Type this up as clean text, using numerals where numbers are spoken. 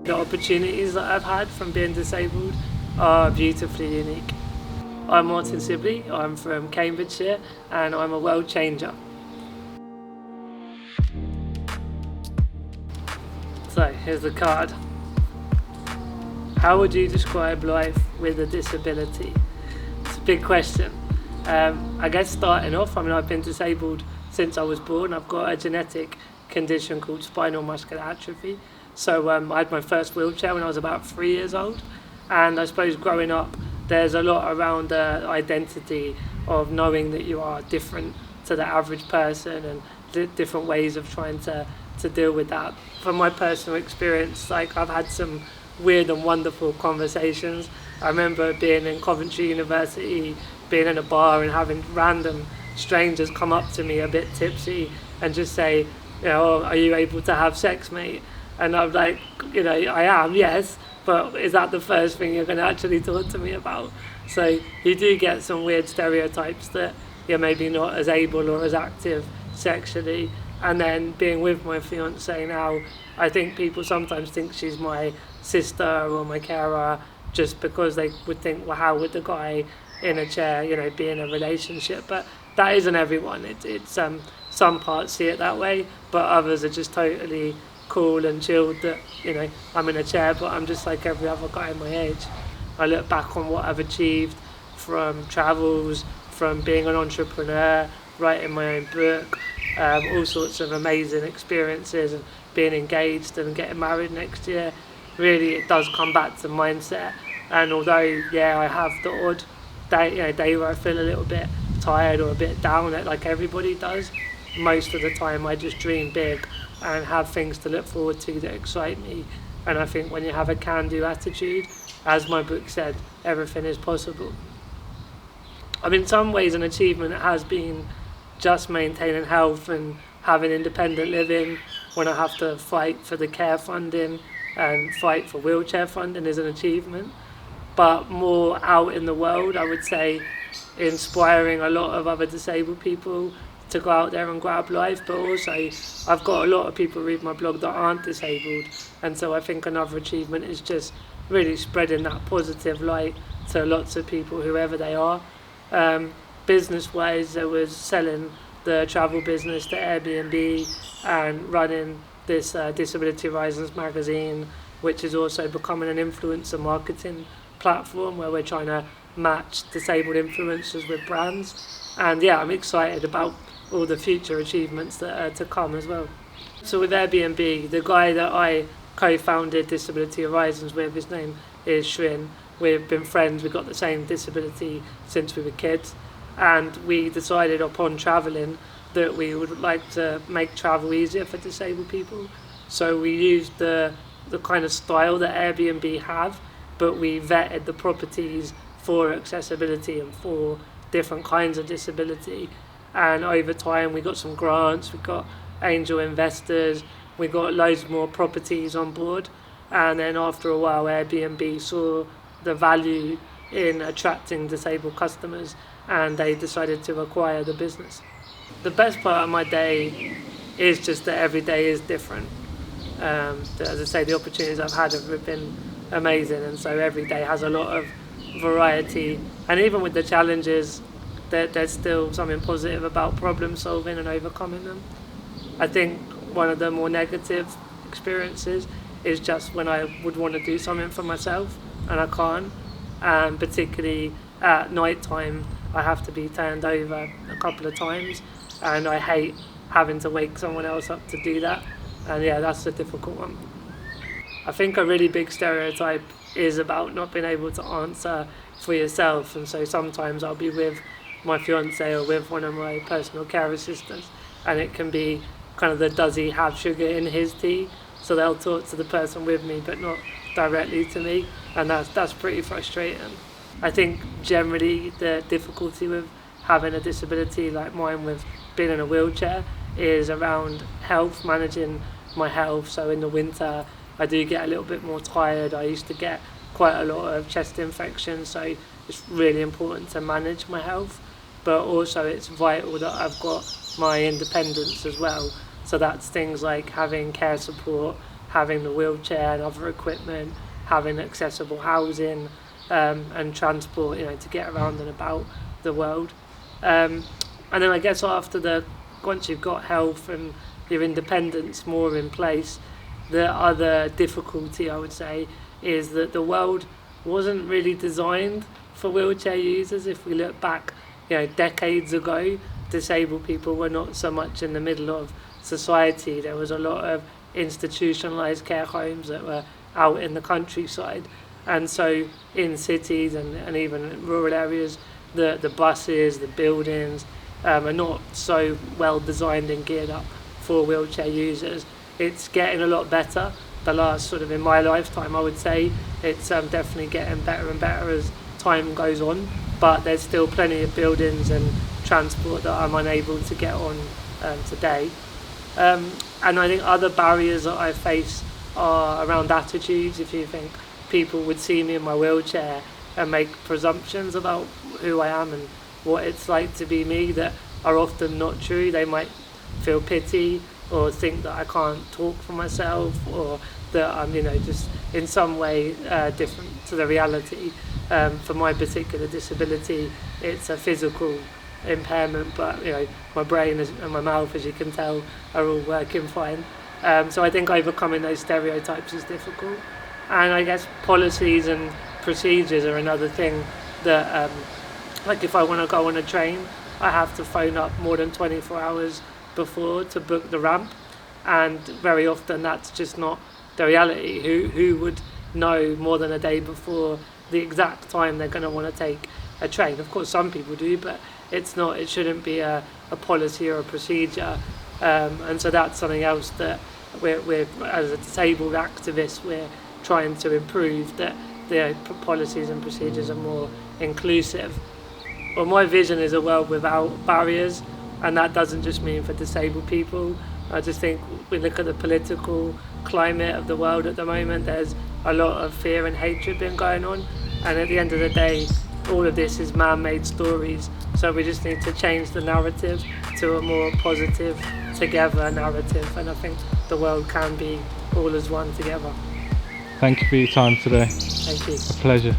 The opportunities that I've had from being disabled are beautifully unique. I'm Martyn Sibley, I'm from Cambridgeshire and I'm a world changer. So here's the card. How would you describe life with a disability? It's a big question. I guess starting off, I've been disabled since I was born. I've got a genetic condition called spinal muscular atrophy. So I had my first wheelchair when I was about 3 years old. And I suppose growing up, there's a lot around the identity of knowing that you are different to the average person and different ways of trying to deal with that. From my personal experience, I've had some weird and wonderful conversations. I remember being in Coventry University, being in a bar and having random strangers come up to me a bit tipsy and just say, "Oh, are you able to have sex, mate?" And I'm like, I am, yes, but is that the first thing you're going to actually talk to me about? So you do get some weird stereotypes that you're maybe not as able or as active sexually. And then being with my fiancée now, I think people sometimes think she's my sister or my carer just because they would think, well, how would the guy in a chair, be in a relationship? But that isn't everyone. It's some parts see it that way, but others are just totally cool and chilled that, I'm in a chair, but I'm just like every other guy my age. I look back on what I've achieved from travels, from being an entrepreneur, writing my own book, all sorts of amazing experiences and being engaged and getting married next year. Really, it does come back to mindset. And although, I have the odd day where I feel a little bit tired or a bit down, like everybody does, most of the time I just dream big and have things to look forward to that excite me. And I think when you have a can-do attitude, as my book said, everything is possible. In some ways an achievement has been just maintaining health and having independent living. When I have to fight for the care funding and fight for wheelchair funding is an achievement. But more out in the world, I would say inspiring a lot of other disabled people to go out there and grab life, but also I've got a lot of people read my blog that aren't disabled, and so I think another achievement is just really spreading that positive light to lots of people, whoever they are. Business-wise, there was selling the travel business to Airbnb and running this Disability Horizons magazine, which is also becoming an influencer marketing platform where we're trying to match disabled influencers with brands. And I'm excited about all the future achievements that are to come as well. So with Airbnb, the guy that I co-founded Disability Horizons with, his name is Shrin. We've been friends, we've got the same disability since we were kids, and we decided upon travelling that we would like to make travel easier for disabled people. So we used the kind of style that Airbnb have, but we vetted the properties for accessibility and for different kinds of disability. And over time we got some grants, we got angel investors, we got loads more properties on board. And then after a while Airbnb saw the value in attracting disabled customers and they decided to acquire the business. The best part of my day is just that every day is different. As I say, the opportunities I've had have been amazing, and so every day has a lot of variety. And even with the challenges, there's still something positive about problem solving and overcoming them. I think one of the more negative experiences is just when I would want to do something for myself and I can't, and particularly at night time I have to be turned over a couple of times, and I hate having to wake someone else up to do that, and that's a difficult one. I think a really big stereotype is about not being able to answer for yourself, and so sometimes I'll be with my fiancée or with one of my personal care assistants, and it can be kind of the does he have sugar in his tea, so they'll talk to the person with me but not directly to me, and that's pretty frustrating. I think generally the difficulty with having a disability like mine, with being in a wheelchair, is around health, managing my health. So in the winter I do get a little bit more tired. I used to get quite a lot of chest infections, so it's really important to manage my health, but also it's vital that I've got my independence as well. So that's things like having care support, having the wheelchair and other equipment, having accessible housing, and transport, to get around and about the world. And then I guess once you've got health and your independence more in place, the other difficulty, I would say, is that the world wasn't really designed for wheelchair users. If we look back, decades ago, disabled people were not so much in the middle of society. There was a lot of institutionalized care homes that were out in the countryside. And so in cities and even in rural areas, the buses, the buildings are not so well designed and geared up for wheelchair users. It's getting a lot better. The last in my lifetime, I would say, it's definitely getting better and better as time goes on. But there's still plenty of buildings and transport that I'm unable to get on today. And I think other barriers that I face are around attitudes. If you think people would see me in my wheelchair and make presumptions about who I am and what it's like to be me that are often not true. They might feel pity or think that I can't talk for myself, or that I'm just in some way different to the reality. For my particular disability, it's a physical impairment, but my brain and my mouth, as you can tell, are all working fine. So I think overcoming those stereotypes is difficult. And I guess policies and procedures are another thing that, like if I want to go on a train, I have to phone up more than 24 hours before to book the ramp. And very often that's just not the reality. Who would know more than a day before the exact time they're going to want to take a train? Of course, some people do, but it shouldn't be a policy or a procedure. And so that's something else that we're as a disabled activist, we're trying to improve, that the policies and procedures are more inclusive. Well, my vision is a world without barriers, and that doesn't just mean for disabled people. I just think we look at the political climate of the world at the moment, there's a lot of fear and hatred been going on, and at the end of the day, all of this is man-made stories, so we just need to change the narrative to a more positive, together narrative, and I think the world can be all as one together. Thank you for your time today. Thank you. A pleasure.